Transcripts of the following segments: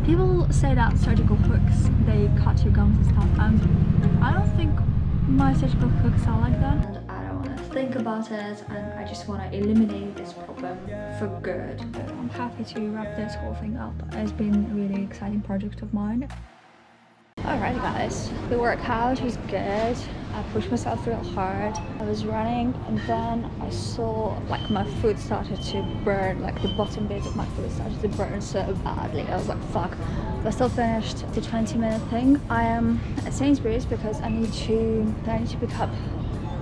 People say that surgical hooks, they cut your gums and stuff, and I don't think my surgical hooks are like that. And I don't want to think about it, and I just want to eliminate this problem for good. I'm happy to wrap this whole thing up. It's been a really exciting project of mine. Alright guys, the workout was good. I pushed myself real hard. I was running and then I saw like my foot started to burn, like the bottom bit of my foot started to burn so badly. I was like, fuck. But I still finished the 20-minute thing. I am at Sainsbury's because I need to pick up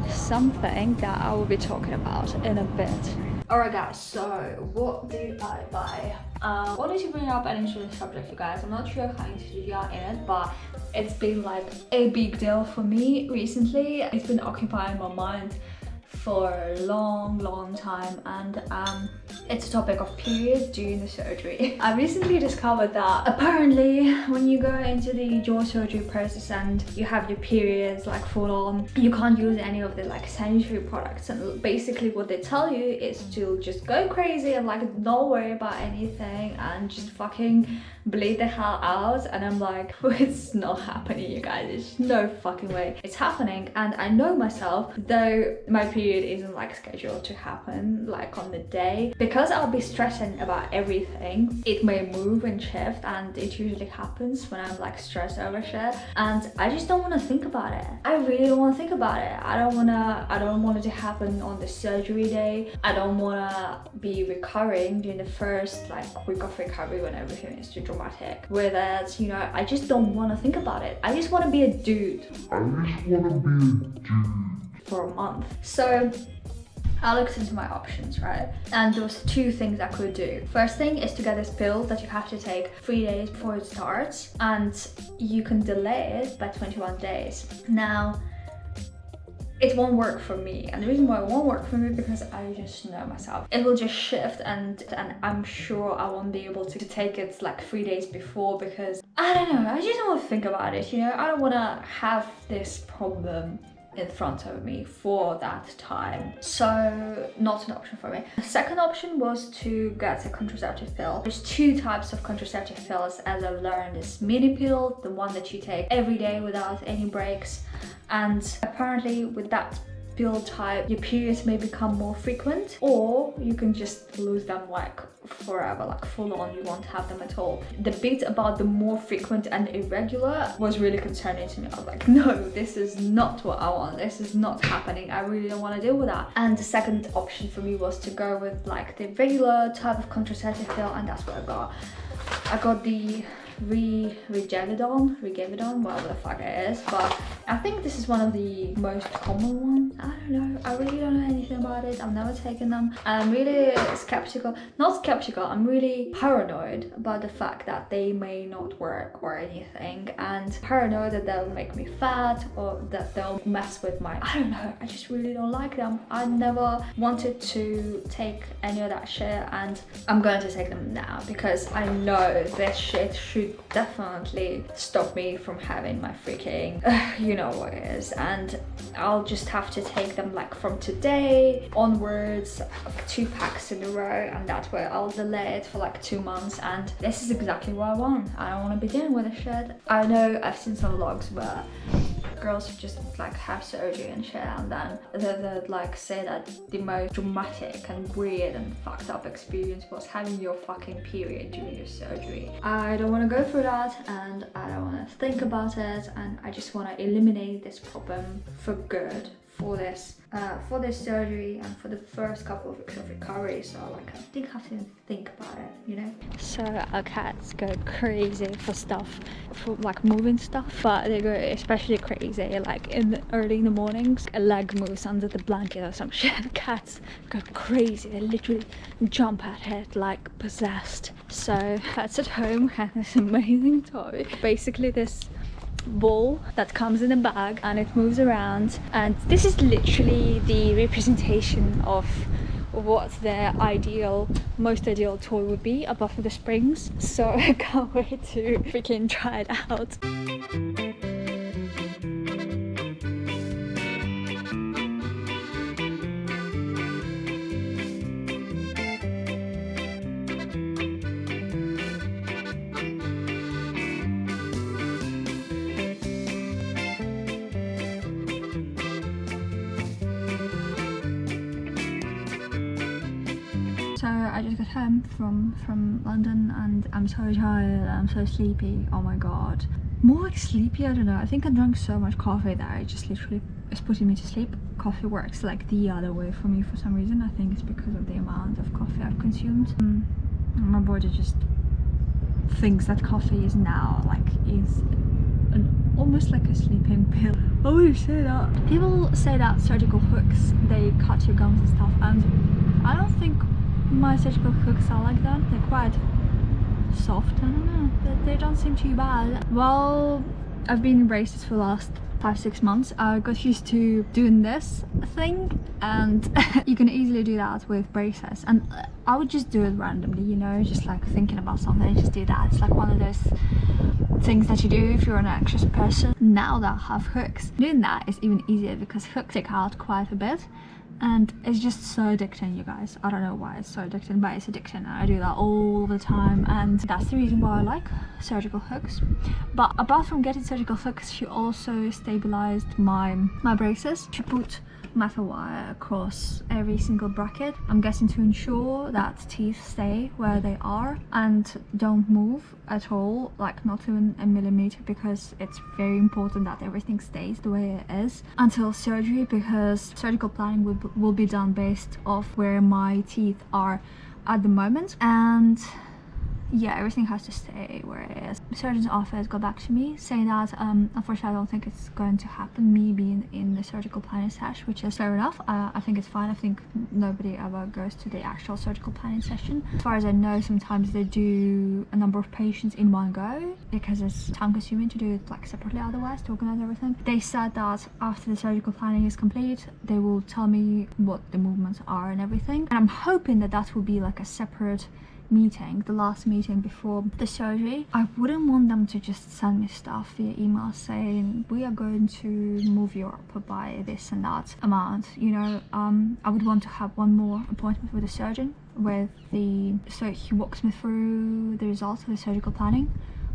something that I will be talking about in a bit. Alright guys, so what did I buy? I wanted to bring up an interesting subject, you guys. I'm not sure how interested you are in it, but it's been like a big deal for me recently. It's been occupying my mind for a long time, and it's a topic of periods during the surgery. I recently discovered that apparently when you go into the jaw surgery process and you have your periods like full on, you can't use any of the like sanitary products, and basically what they tell you is to just go crazy and like don't worry about anything and just fucking bleed the hell out. And I'm like, it's not happening, you guys. There's no fucking way it's happening. And I know myself, though my period isn't like scheduled to happen like on the day, because I'll be stressing about everything. It may move and shift, and it usually happens when I'm like stressed over shit, and I just don't want to think about it. I really don't want to think about it. I don't want it to happen on the surgery day. I don't want to be recovering during the first like week of recovery when everything is too dramatic. With it, you know, I just don't want to think about it. I just want to be a dude. For a month. So I looked into my options, right? And there was two things I could do. First thing is to get this pill that you have to take 3 days before it starts, and you can delay it by 21 days. Now, it won't work for me, and the reason why it won't work for me because I just know myself. It will just shift, and I'm sure I won't be able to take it like 3 days before, because I don't know, I just don't want to think about it, you know? I don't want to have this problem in front of me for that time. So not an option for me. The second option was to get a contraceptive pill. There's two types of contraceptive pills, as I've learned. This mini pill, the one that you take every day without any breaks, and apparently with that pill type your periods may become more frequent, or you can just lose them like forever, like full on, you won't have them at all. The bit about the more frequent and irregular was really concerning to me. I was like, no, this is not what I want. This is not happening. I really don't want to deal with that. And the second option for me was to go with like the regular type of contraceptive pill, and that's what I got. I got the Regevidon, whatever the fuck it is, but I think this is one of the most common ones. I don't know, I really don't know anything about it. I've never taken them. I'm really I'm really paranoid about the fact that they may not work or anything, and paranoid that they'll make me fat or that they'll mess with my, I don't know, I just really don't like them. I never wanted to take any of that shit, and I'm going to take them now because I know this shit should definitely stop me from having my freaking you know what it is, and I'll just have to take them like from today onwards, 2 packs in a row, and that way I'll delay it for like 2 months, and this is exactly what I want. I don't want to be dealing with this shit. I know I've seen some vlogs where girls who just like have surgery and shit, and then they like say that the most dramatic and weird and fucked up experience was having your fucking period during your surgery. I don't want to go through that, and I don't want to think about it, and I just want to eliminate this problem for good for this surgery and for the first couple of weeks of recovery. So like I didn't have to think about it, you know. So our cats go crazy for stuff, for like moving stuff, but they go especially crazy like early in the mornings. A leg moves under the blanket or some shit. Cats go crazy. They literally jump at it like possessed. So cats at home have this amazing toy. Basically this ball that comes in a bag and it moves around, and this is literally the representation of what the most ideal toy would be, apart from the springs. So I can't wait to freaking try it out. So I just got home from London and I'm so tired, I'm so sleepy. Oh my god. More like sleepy, I don't know. I think I drank so much coffee that it just literally is putting me to sleep. Coffee works like the other way for me for some reason. I think it's because of the amount of coffee I've consumed. My body just thinks that coffee is now like almost like a sleeping pill. I would say that. People say that surgical hooks, they cut your gums and stuff, and I don't think my surgical hooks are like that. They're quite soft, I don't know, they don't seem too bad. Well, I've been in braces for the last 5-6 months. I got used to doing this thing, and you can easily do that with braces, and I would just do it randomly, you know, just like thinking about something and just do that. It's like one of those things that you do if you're an anxious person. Now that I have hooks, doing that is even easier because hooks take out quite a bit, and it's just so addicting, you guys. I don't know why it's so addicting, but it's addicting, and I do that all the time, and that's the reason why I like surgical hooks. But apart from getting surgical hooks, she also stabilized my braces. She put metal wire across every single bracket, I'm guessing to ensure that teeth stay where they are and don't move at all, like not even a millimeter, because it's very important that everything stays the way it is until surgery, because surgical planning will be done based off where my teeth are at the moment, and yeah, everything has to stay where it is. The surgeon's office got back to me saying that unfortunately I don't think it's going to happen, me being in the surgical planning session, which is fair enough. I think it's fine. I think nobody ever goes to the actual surgical planning session. As far as I know, sometimes they do a number of patients in one go because it's time consuming to do it like separately otherwise, to organize everything. They said that after the surgical planning is complete, they will tell me what the movements are and everything, and I'm hoping that that will be like a separate meeting, the last meeting before the surgery. I wouldn't want them to just send me stuff via email saying we are going to move your upper by this and that amount, you know. I would want to have one more appointment with the surgeon so he walks me through the results of the surgical planning,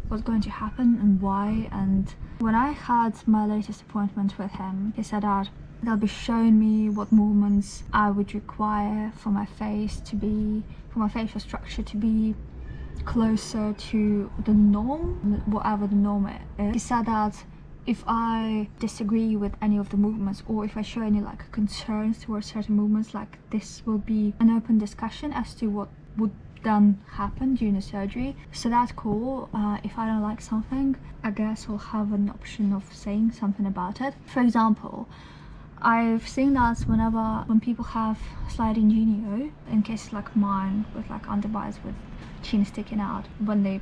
what's going to happen and why. And when I had my latest appointment with him, he said that they'll be showing me what movements I would require for my face to be, for my facial structure to be closer to the norm, whatever the norm is. He said that if I disagree with any of the movements, or if I show any like concerns towards certain movements, like this will be an open discussion as to what would then happen during the surgery. So that's cool. If I don't like something, I guess I'll have an option of saying something about it. For example, I've seen that when people have sliding genio, in cases like mine with like underbites with chin sticking out, when they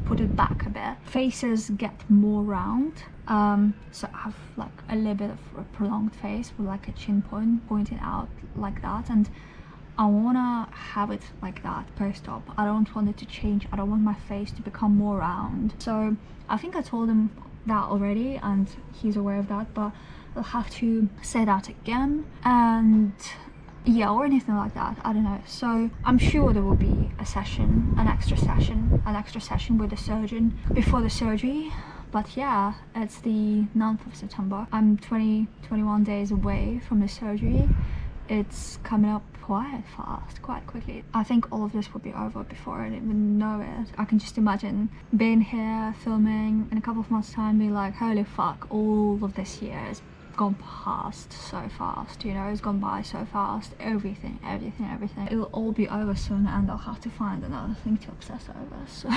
put it back a bit, faces get more round. So I have like a little bit of a prolonged face with like a chin pointing out like that, and I wanna have it like that post-op. I don't want it to change. I don't want my face to become more round. So I think I told him that already, and he's aware of that, but I'll have to say that again, and yeah, or anything like that, I don't know. So I'm sure there will be a session, an extra session with the surgeon before the surgery. But yeah, it's the 9th of September. I'm 21 days away from the surgery. It's coming up quite fast, quite quickly. I think all of this will be over before I even know it. I can just imagine being here, filming, in a couple of months' time, being like, holy fuck, all of this year has gone past so fast, you know, it's gone by so fast. Everything. It'll all be over soon, and I'll have to find another thing to obsess over, so.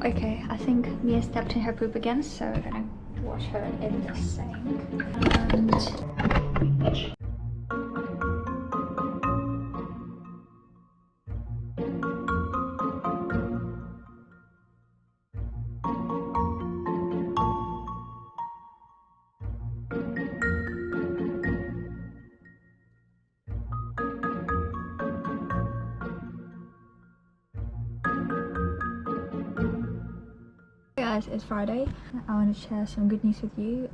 Okay, I think Mia stepped in her poop again, so we're gonna wash her in the sink. And guys, it's Friday. I want to share some good news with you.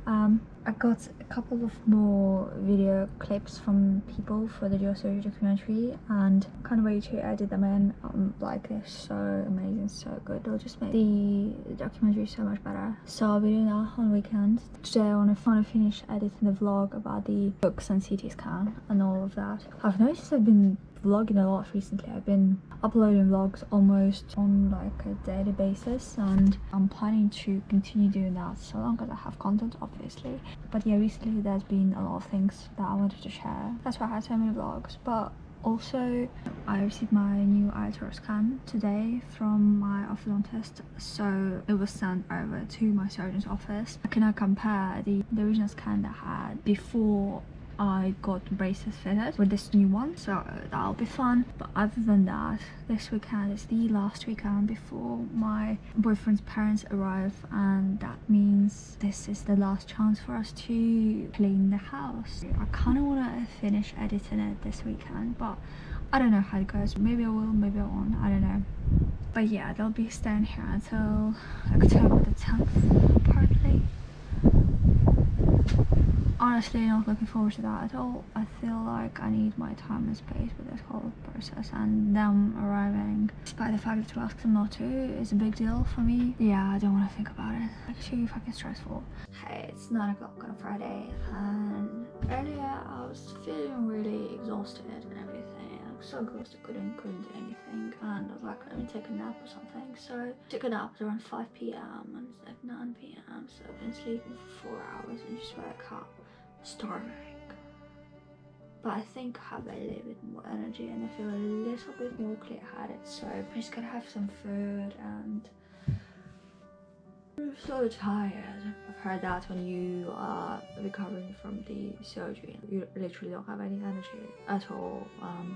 I got a couple of more video clips from people for the Jaw Surgery documentary, and can't wait to edit them in. Like, they're so amazing, so good. They'll just make the documentary so much better. So I'll be doing that on the weekend. Today I want to finish editing the vlog about the books and CT scan and all of that. I've noticed I've been vlogging a lot recently. I've been uploading vlogs almost on like a daily basis, and I'm planning to continue doing that so long as I have content, obviously. But yeah, recently there's been a lot of things that I wanted to share. That's why I had so many vlogs. But also, I received my new iTero scan today from my orthodontist, so it was sent over to my surgeon's office. I can now compare the original scan that I had before I got braces fitted with this new one, so that'll be fun. But other than that, this weekend is the last weekend before my boyfriend's parents arrive, and that means this is the last chance for us to clean the house. I kind of want to finish editing it this weekend, but I don't know how it goes. Maybe I will, maybe I won't, I don't know. But yeah, they'll be staying here until October the 10th, apparently. Honestly, not looking forward to that at all. I feel like I need my time and space with this whole process, and them arriving, despite the fact that to ask them not to, is a big deal for me. Yeah, I don't want to think about it. It's too fucking stressful. Hey, it's 9 o'clock on a Friday, and earlier I was feeling really exhausted and everything. Like so exhausted, couldn't do anything, and I was like, let me take a nap or something. So I took a nap at around 5 p.m. and it's like 9 p.m. So I've been sleeping for 4 hours and just wake up starving. But I think I have a little bit more energy and I feel a little bit more clear-headed, so I'm just gonna have some food. And I'm so tired. I've heard that when you are recovering from the surgery, you literally don't have any energy at all.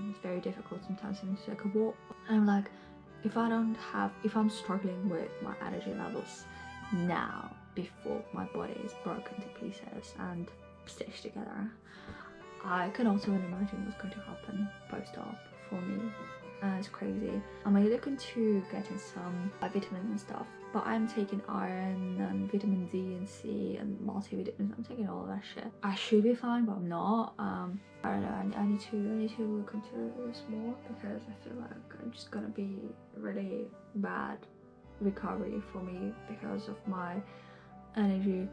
It's very difficult sometimes even to take a walk. And I'm like, if I'm struggling with my energy levels now, before my body is broken to pieces and stitched together, I can also imagine what's going to happen post-op for me. It's crazy. I'm looking to getting some vitamins and stuff, but I'm taking iron and vitamin D and C and multivitamins. I'm taking all of that shit. I should be fine, but I'm not. I don't know. I need to look into this more, because I feel like I'm just gonna be really bad recovery for me because of my energy